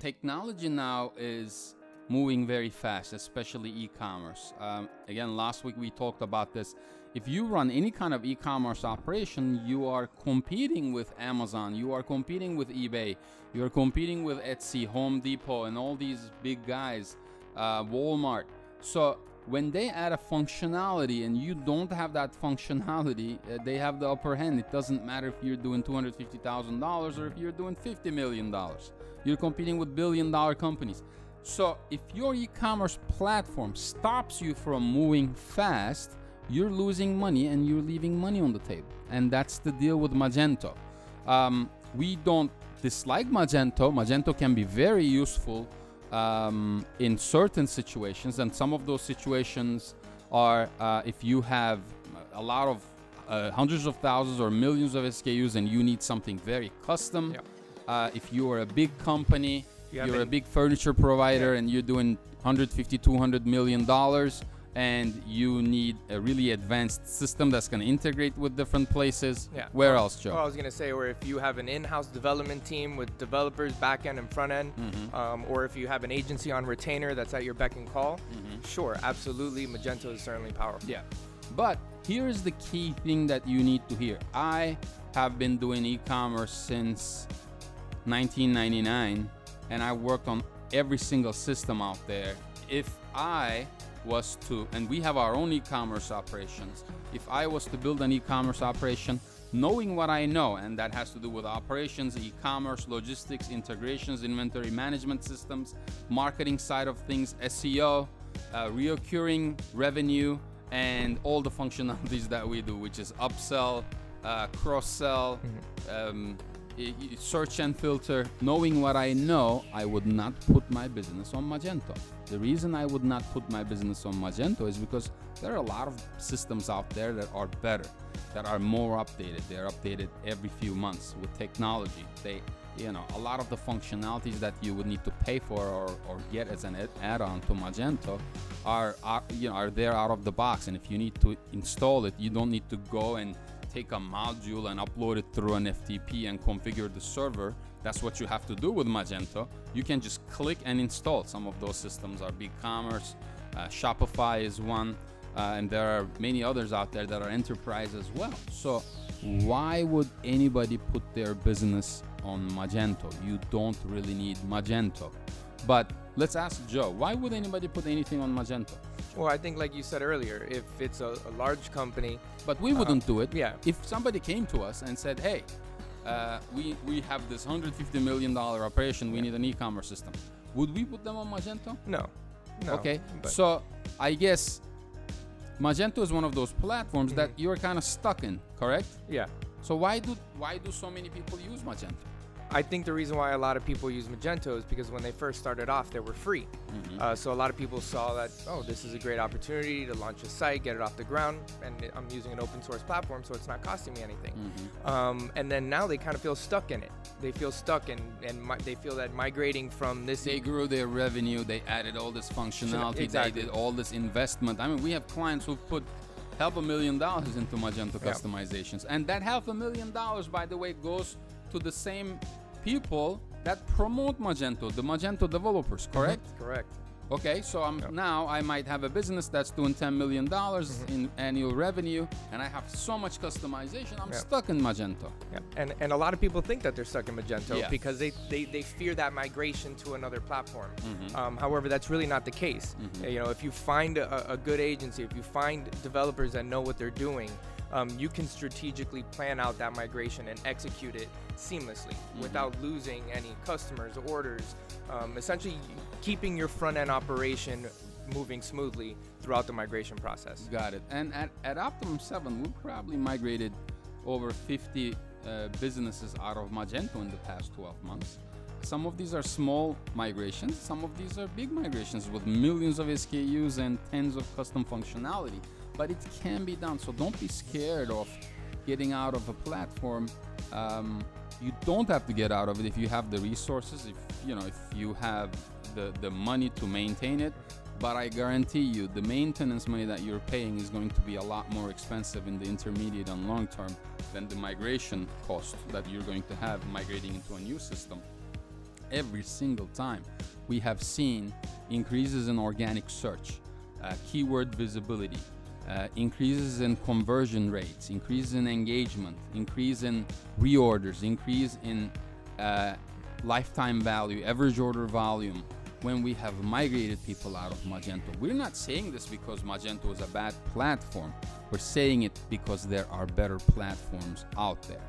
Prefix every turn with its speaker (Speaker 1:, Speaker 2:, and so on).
Speaker 1: technology now is moving very fast, especially e-commerce. Again, last week we talked about this. If you run any kind of e-commerce operation, you are competing with Amazon, you are competing with eBay, you are competing with Etsy, Home Depot, and all these big guys, Walmart. So when they add a functionality and you don't have that functionality, they have the upper hand. It doesn't matter if you're doing $250,000 or if you're doing $50 million. You're competing with billion-dollar companies. So if your e-commerce platform stops you from moving fast, you're losing money and you're leaving money on the table. And that's the deal with Magento. We don't dislike Magento. Magento can be very useful in certain situations, and some of those situations are if you have a lot of hundreds of thousands or millions of SKUs and you need something very custom. If you are a big company, you're a big furniture provider, and you're doing $150, $200 million, and you need a really advanced system that's going to integrate with different places. Where else, Joe?
Speaker 2: Well, I was going to say, or if you have an in-house development team with developers, back-end and front-end, or if you have an agency on retainer that's at your beck and call, sure, absolutely, Magento is certainly powerful.
Speaker 1: But here is the key thing that you need to hear. I have been doing e-commerce since 1999, and I worked on every single system out there. If I was to, and we have our own e-commerce operations, if I was to build an e-commerce operation, knowing what I know, and that has to do with operations, e-commerce, logistics, integrations, inventory management systems, marketing side of things, SEO, reoccurring revenue, and all the functionalities that we do, which is upsell, cross-sell, search and filter. Knowing what I know, I would not put my business on Magento. The reason I would not put my business on Magento is because there are a lot of systems out there that are better, that are more updated. They're updated every few months with technology. They, a lot of the functionalities that you would need to pay for or get as an add-on to Magento are there out of the box. And if you need to install it, you don't need to go and take a module and upload it through an FTP and configure the server. That's what you have to do with Magento. You can just click and install. Some of those systems are BigCommerce, Shopify is one, and there are many others out there that are enterprise as well. So why would anybody put their business on Magento? You don't really need Magento. But let's ask Joe, why would anybody put anything on Magento?
Speaker 2: Well, I think like you said earlier, if it's a large company.
Speaker 1: But we wouldn't do it. If somebody came to us and said, hey, we have this $150 million operation, we need an e-commerce system, would we put them on Magento?
Speaker 2: No.
Speaker 1: Okay, so I guess Magento is one of those platforms that you're kind of stuck in, correct? So why do so many people use Magento?
Speaker 2: I think the reason why a lot of people use Magento is because when they first started off, they were free. So a lot of people saw that, oh, this is a great opportunity to launch a site, get it off the ground, and I'm using an open source platform, so it's not costing me anything. And then now they kind of feel stuck in it. They feel stuck, and they feel that migrating from this...
Speaker 1: They grew their revenue, they added all this functionality, they did all this investment. I mean, we have clients who've put $500,000 into Magento customizations. And that $500,000, by the way, goes to the same people that promote Magento, the Magento developers, correct?
Speaker 2: Correct.
Speaker 1: Okay, so now I might have a business that's doing $10 million in annual revenue, and I have so much customization, I'm stuck in Magento.
Speaker 2: And a lot of people think that they're stuck in Magento because they fear that migration to another platform. However, that's really not the case. If you find a good agency, if you find developers that know what they're doing, you can strategically plan out that migration and execute it seamlessly without losing any customers or orders, essentially keeping your front-end operation moving smoothly throughout the migration process.
Speaker 1: Got it. And at Optimum 7, we probably migrated over 50 businesses out of Magento in the past 12 months. Some of these are small migrations, some of these are big migrations with millions of SKUs and tens of custom functionality. But it can be done, so don't be scared of getting out of a platform. You don't have to get out of it if you have the resources, if you have the money to maintain it. But I guarantee you, the maintenance money that you're paying is going to be a lot more expensive in the intermediate and long term than the migration cost that you're going to have migrating into a new system. every single time we have seen increases in organic search, keyword visibility, increases in conversion rates, increases in engagement, increase in reorders, increase in lifetime value, average order volume, when we have migrated people out of Magento. We're not saying this because Magento is a bad platform. We're saying it because there are better platforms out there.